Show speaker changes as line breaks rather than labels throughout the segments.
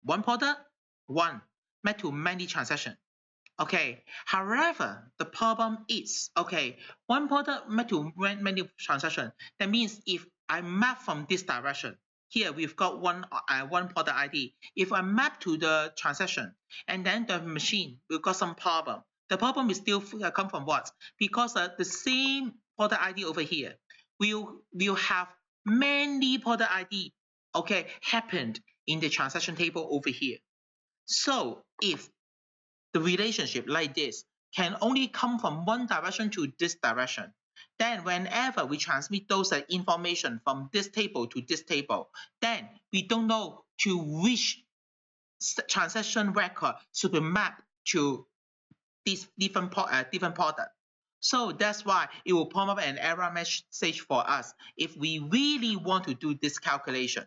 one product, one, map to many transactions. Okay, however, the problem is, okay, one product map to many transactions. That means if I map from this direction, here we've got one product ID. If I map to the transaction and then the machine will got some problem. The problem is still come from what? Because the same product ID over here will have many product ID, okay, happened in the transaction table over here. So if the relationship like this can only come from one direction to this direction, then whenever we transmit those information from this table to this table, then we don't know to which transaction record should be mapped to this different product. So that's why it will pop up an error message for us if we really want to do this calculation.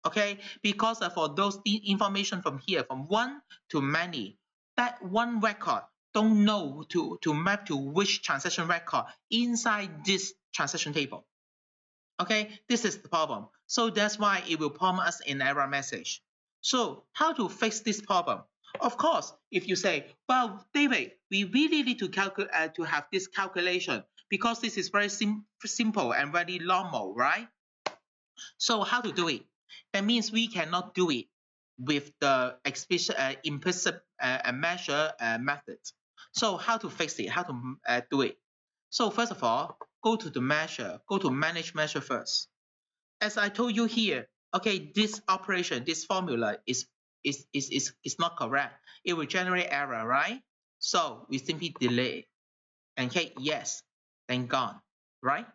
Okay, because for those information from here, from one to many, that one record don't know to map to which transaction record inside this transaction table. Okay, this is the problem. So that's why it will prompt us an error message. So how to fix this problem? Of course, if you say, well, David, we really need to calculate to have this calculation because this is very simple and very normal, right? So how to do it? That means we cannot do it with the implicit measure method. So how to fix it? How to do it? So first of all, go to the measure, go to manage measure first. As I told you here, okay, this operation, this formula is not correct. It will generate error, right? So we simply delete and hit yes, then gone, right?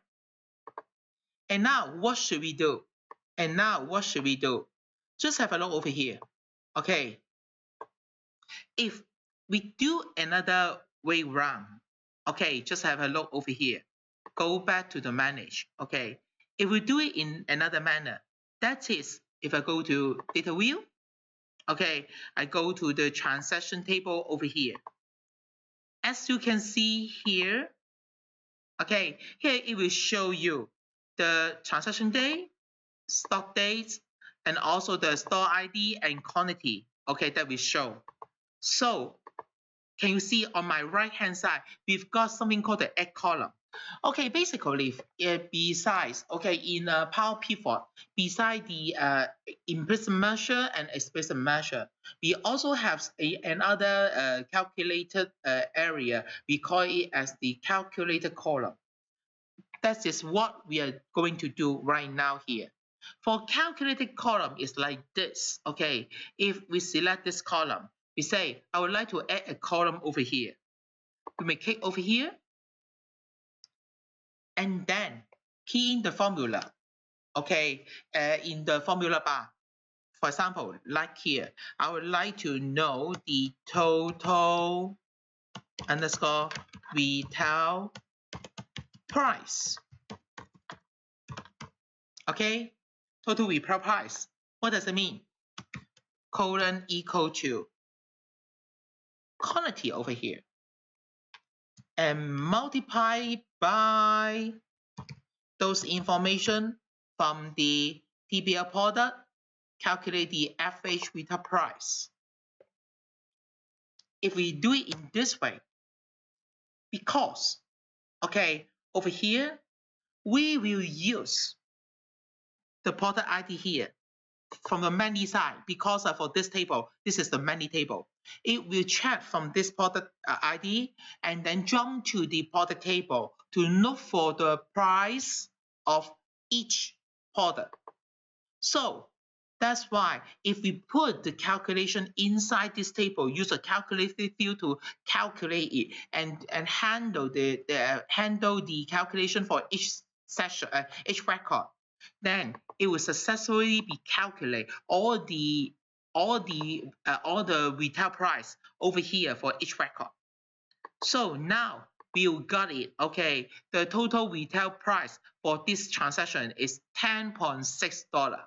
And now what should we do? And now what should we do? Just have a look over here. Okay. If we do another way round, okay, just have a look over here. Go back to the manage. Okay. If we do it in another manner, that is, if I go to data view, okay, I go to the transaction table over here. As you can see here, okay, here it will show you the transaction date, stock dates, and also the store ID and quantity, okay, that we show. So can you see on my right hand side, we've got something called the add column. Okay, basically, besides, okay, in Power Pivot, beside the implicit measure and explicit measure, we also have another calculated area. We call it as the calculated column. That is what we are going to do right now here. For calculated column, it's like this, okay? If we select this column, we say, I would like to add a column over here. We may click over here, and then key in the formula, okay, in the formula bar. For example, like here, I would like to know the total underscore retail price. Okay, total retail price. What does it mean? Colon equal to quantity over here and multiply by those information from the TBL product, calculate the average retail price. If we do it in this way, because, okay, over here, we will use the product ID here from the many side, because for this table, this is the many table. It will check from this product ID and then jump to the product table to look for the price of each product. So that's why if we put the calculation inside this table, use a calculated field to calculate it and handle the calculation for each session, each record, then it will successfully be calculate all the retail price over here for each record. So now we got it. Okay, the total retail price for this transaction is $10.6.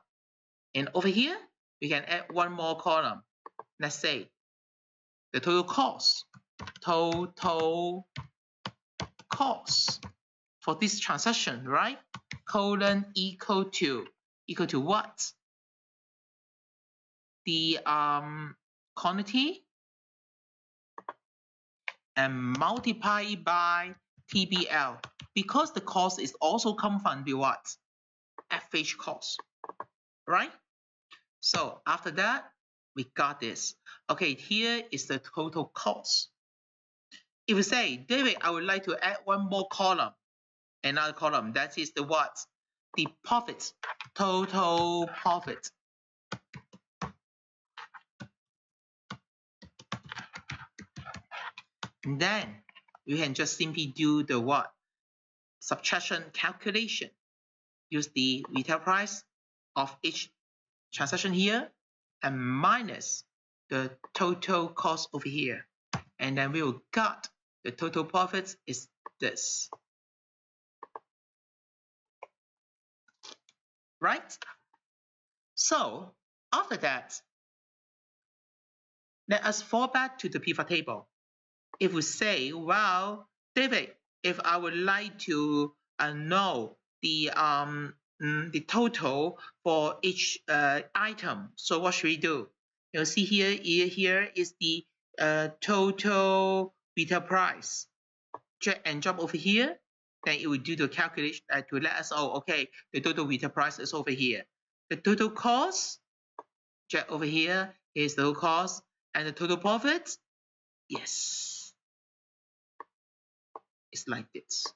And over here, we can add one more column. Let's say the total cost for this transaction, right? Colon equal to what? the quantity and multiply it by TBL, because the cost is also come from the what? FH cost, right? So after that, we got this. Okay, here is the total cost. If you say, David, I would like to add one more column, another column, that is the what? The profit, total profit. And then you can just simply do the what? Subtraction calculation. Use the retail price of each transaction here and minus the total cost over here. And then we will got the total profit is this. Right? So after that, let us fall back to the pivot table. If we say, well, David, if I would like to know the total for each item, so what should we do? You'll see here is the total retail price. Drag and drop over here, then it will do the calculation to let us know, okay, the total retail price is over here. The total cost, drag over here, is the total cost, and the total profit, yes, it's like this.